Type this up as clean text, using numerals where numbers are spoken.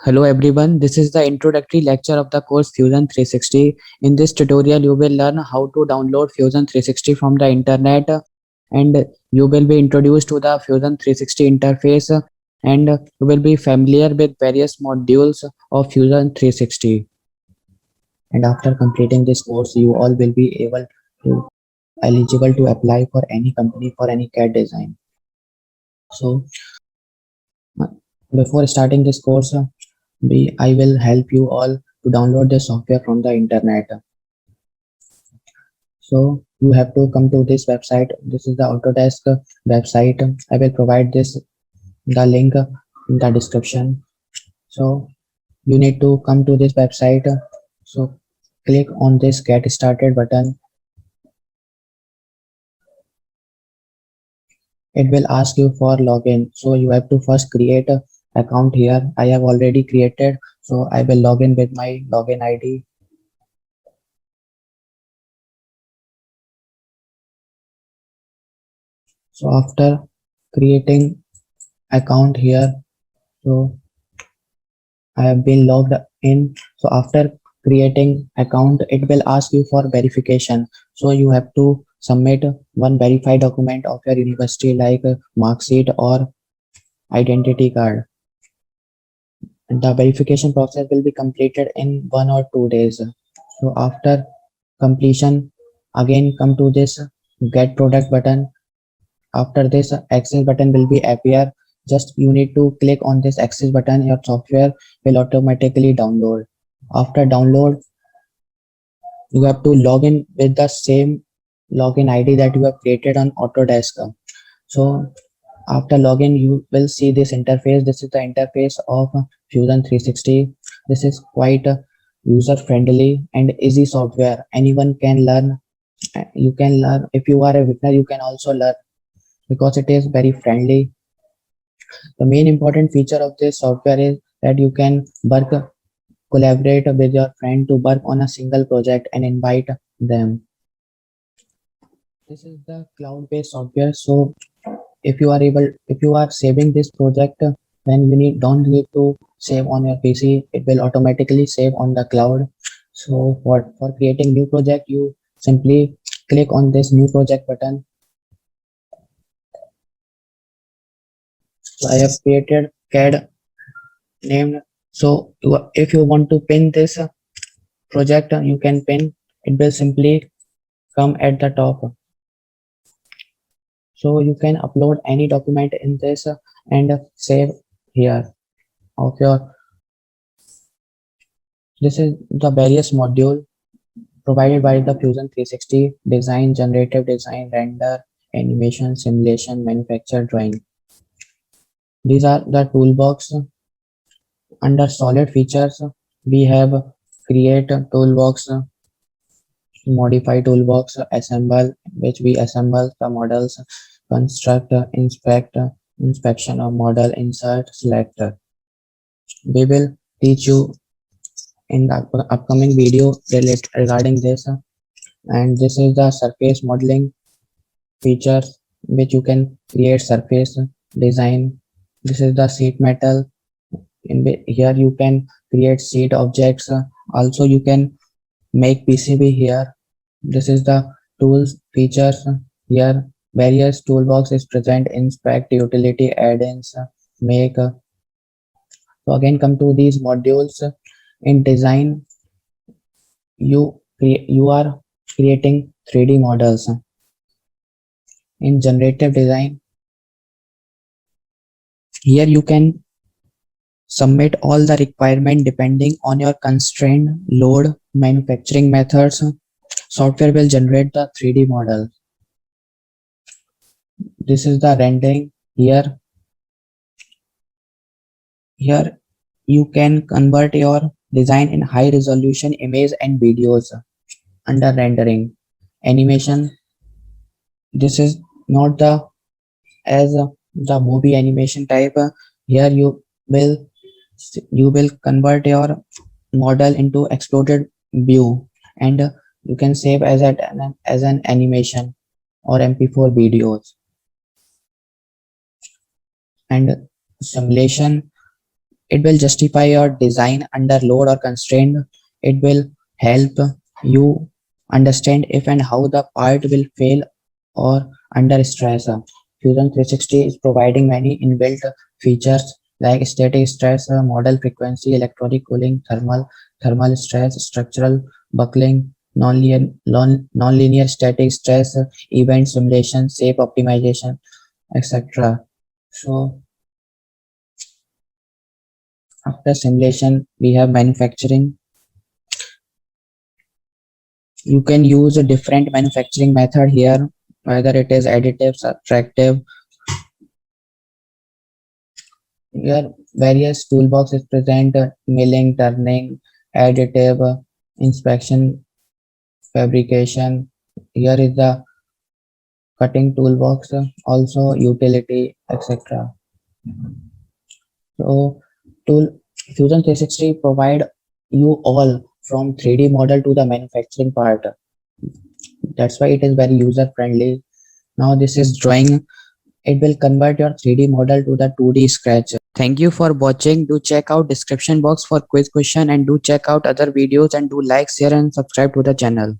Hello everyone, this is the introductory lecture of the course Fusion 360. In this tutorial, you will learn how to download Fusion 360 from the internet, and you will be introduced to the Fusion 360 interface, and you will be familiar with various modules of Fusion 360. And after completing this course, you all will be able to eligible to apply for any company for any CAD design. So before starting this course, I will help you all to download the software from the internet. So you have to come to this website. This is the Autodesk website. I will provide the link in the description. So you need to come to this website. So click on this get started button. It will ask you for login. So you have to first create a account here. I have already created. So I will log in with my login ID. So after creating account here, so I have been logged in. So after creating account, it will ask you for verification. So you have to submit one verified document of your university like a mark sheet or identity card. And the verification process will be completed in 1 or 2 days. So after completion, again come to this get product button. After this access button will be appear. Just you need to click on this access button. Your software will automatically download. After download, you have to log in with the same login ID that you have created on Autodesk. So after login, you will see this interface. This is the interface of Fusion 360. This is quite user friendly and easy software. Anyone can learn. You can learn. If you are a beginner, you can also learn because it is very friendly. The main important feature of this software is that you can collaborate with your friend to work on a single project and invite them. This is the cloud-based software. So if you are saving this project, then you don't need to save on your PC. It will automatically save on the cloud. So for creating new project, you simply click on this new project button. So I have created CAD named. So if you want to pin this project, you can pin. It will simply come at the top. So you can upload any document in this and save here of your. This is the various module provided by the Fusion 360: design, generative design, render, animation, simulation, manufacture, drawing. These are the toolbox. Under solid features, we have create toolbox, modify toolbox, assemble, which we assemble the models, construct, inspect, inspection of model, insert, select. We will teach you in the upcoming video regarding this. And this is the surface modeling features, which you can create surface design. This is the sheet metal. Here you can create sheet objects. Also you can make PCB here. This is the tools features. Here various toolbox is present: inspect, utility, add-ins, make. So again come to these modules. In design, you are creating 3D models. In generative design, here you can submit all the requirement depending on your constraint, load, manufacturing methods. Software will generate the 3D model. This is the rendering. Here you can convert your design in high resolution image and videos. Under rendering, animation, this is not the as the movie animation type. Here will you will convert your model into exploded view, and you can save as an animation or MP4 videos. And simulation, It will justify your design under load or constraint. It will help you understand if and how the part will fail or under stress. Fusion 360 is providing many inbuilt features like static stress, model frequency, electronic cooling, thermal stress, structural buckling, nonlinear static stress, event simulation, shape optimization, etc. So after simulation, we have manufacturing. You can use a different manufacturing method here, whether it is additive, subtractive. Here, various toolboxes present milling, turning, additive, inspection, fabrication. Here is the cutting toolbox, also utility, etc. So, tool Fusion 360 provide you all from 3D model to the manufacturing part. That's why it is very user friendly. Now this is drawing. It will convert your 3D model to the 2D sketch. Thank you for watching. Do check out description box for quiz question and do check out other videos and do like, share and subscribe to the channel.